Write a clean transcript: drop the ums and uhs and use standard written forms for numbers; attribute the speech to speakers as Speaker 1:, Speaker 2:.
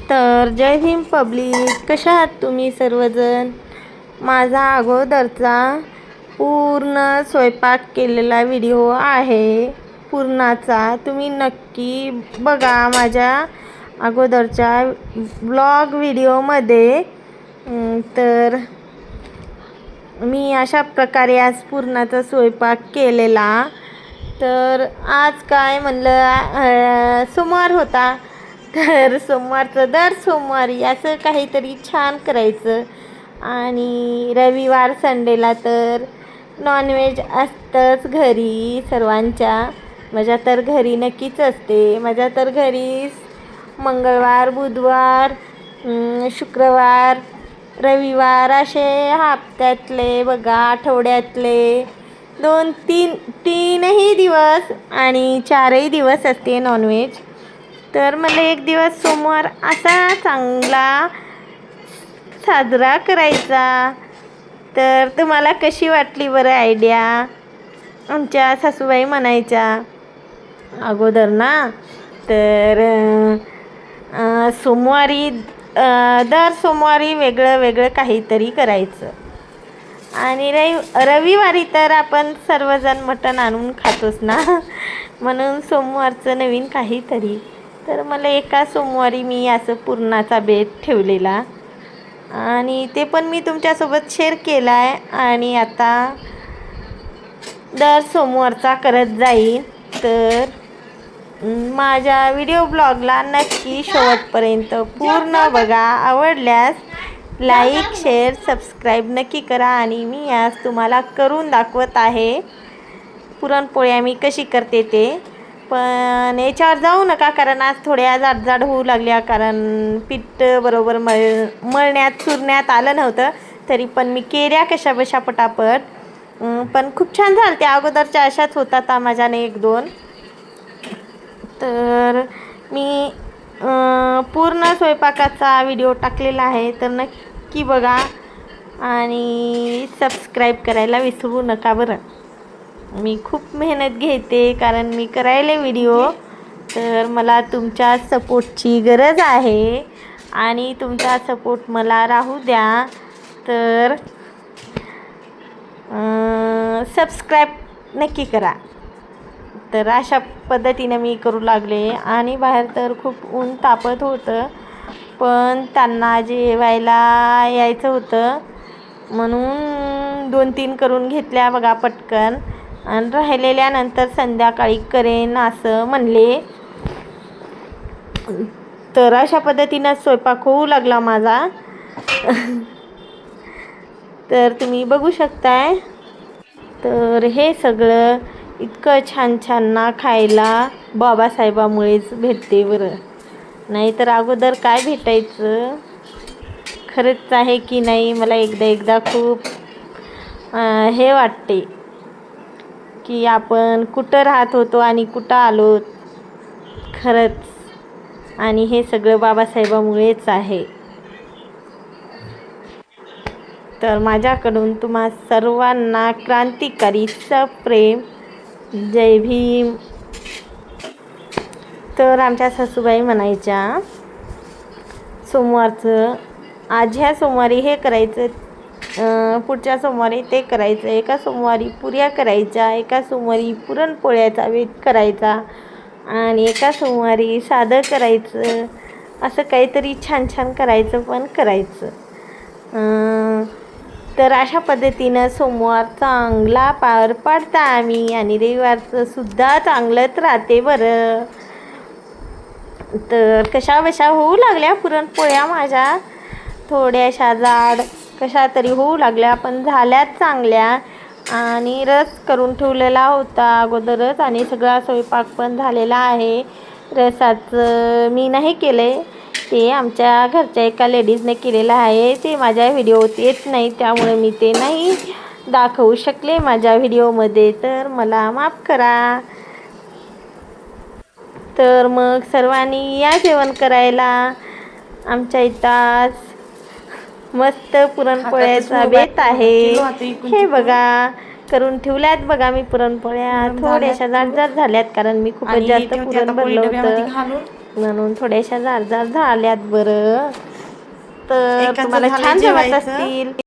Speaker 1: तर जय भीम पब्लिक, कशा आहात तुम्ही सर्वजण. माझा अगोदरचा पूर्ण स्वयंपाक केलेला व्हिडिओ आहे पूर्णाचा, तुम्ही नक्की बघा माझ्या अगोदरच्या ब्लॉग व्हिडिओमध्ये. तर मी अशा प्रकारे आज पूर्णाचा स्वयंपाक केलेला. तर आज काय म्हणलं, सोमवार होता, तर सोमवारचं दर सोमवारी असं काहीतरी छान करायचं. आणि रविवार संडेला तर नॉनव्हेज असतंच घरी सर्वांच्या. माझ्या तर घरी नक्कीच असते. माझ्या तर घरी मंगळवार, बुधवार, शुक्रवार, रविवार असे हप्त्यातले बघा, आठवड्यातले तीनही दिवस आणि 4ही दिवस असते नॉनव्हेज. तर मला एक दिवस सोमवार असा चांगला साजरा करायचा. तर तुम्हाला कशी वाटली बरं आयडिया. आमच्या सासूबाई म्हणायच्या अगोदर ना, तर सोमवारी दर सोमवारी वेगळं वेगळं काहीतरी करायचं. आणि रविवारी तर आपण सर्वजण मटण आणून खातोच ना, म्हणून सोमवारचं नवीन काहीतरी. तर मला एका सोमवारी मी असं पूर्णाचा बेत ठेवलेला आणि ते पण मी तुमच्यासोबत शेअर केला आहे. आणि आता दर सोमवारचा करत जाईल. तर माझ्या व्हिडिओ ब्लॉगला नक्की शेवटपर्यंत पूर्ण बघा. आवडल्यास लाईक, शेअर, सबस्क्राईब नक्की करा. आणि मी आज तुम्हाला करून दाखवत आहे पुरणपोळ्या मी कशी करते ते. पण याच्यावर जाऊ नका, कारण आज थोड्या जाड होऊ लागल्या, कारण पीठ बरोबर चुरण्यात आलं नव्हतं. तरी पण मी केल्या कशा बशा पटापट. पण खूप छान झालं. त्या अगोदरच्या अशाच होतात माझ्याने 1-2. तर मी पूर्ण स्वयंपाकाचा व्हिडिओ टाकलेला आहे, तर नक्की बघा आणि सबस्क्राईब करायला विसरू नका बरं. मी खूप मेहनत घेते कारण मी करायला व्हिडिओ. तर मला तुमच्या सपोर्टची गरज आहे आणि तुमचा सपोर्ट मला राहू द्या. तर सबस्क्राईब नक्की करा. तर अशा पद्धतीने मी करू लागले. आणि बाहेर तर खूप ऊन तापत होतं, पण त्यांना जेवायला यायचं होतं म्हणून 2-3 करून घेतल्या बघा पटकन. आणि राहिलेल्यानंतर संध्याकाळी करेन असं म्हणले. तर अशा पद्धतीनं स्वयंपाक होऊ लागला माझा. तर तुम्ही बघू शकताय. तर हे सगळं इतकं छान छान ना खायला बाबासाहेबामुळेच भेटते बरं, नाहीतर अगोदर काय भेटायचं. खरंच आहे की नाही. मला एकदा खूप हे वाटते की आपण कुठं राहत होतो आणि कुठं आलो खरंच. आणि हे सगळं बाबासाहेबामुळेच आहे. तर माझ्याकडून तुम्हा सर्वांना क्रांतिकारी सप्रेम जय भीम. तर आमच्या सासूबाई म्हणायच्या सोमवारचं आज ह्या सोमवारी हे करायचं, पुढच्या सोमवारी ते करायचं. एका सोमवारी पुऱ्या करायच्या, एका सोमवारी पुरणपोळ्याचा बेत करायचा आणि एका सोमवारी साधं करायचं. असं काहीतरी छान छान करायचं पण करायचं. तर अशा पद्धतीनं सोमवार चांगला पार पाडता आम्ही आणि रविवारचं सुद्धा चांगलंच राहते बरं. तर कशा बशा होऊ लागल्या पुरणपोळ्या माझ्या, थोड्याशा जाड कशा तरी होऊ लागल्या, पण झाल्यात चांगल्या. आणि रस करून ठेवलेला होता अगोदरच आणि सगळा स्वयंपाक पण झालेला आहे. रसाचं मी नाही केले, ते आमच्या घरच्या एका लेडीजने केलेलं आहे. ते माझ्या व्हिडिओत येत नाही, त्यामुळे मी ते नाही दाखवू शकले माझ्या व्हिडिओमध्ये. तर मला माफ करा. तर मग सर्वांनी या जेवण करायला. आमच्या इथं मस्त पुरणपोळ्याचा बेत आहे. हे बघा करून ठेवल्यात बघा मी पुरणपोळ्या. थोड्याशा जाड झाल्यात कारण मी खूपच जास्त पुरण भरलं होतं. म्हणून थोड्याशा जाड जाड झाल्यात बरं. तर
Speaker 2: एकाचं
Speaker 1: तुम्हाला
Speaker 2: झालं
Speaker 1: छान जमत
Speaker 2: जेवायचं.
Speaker 1: असतील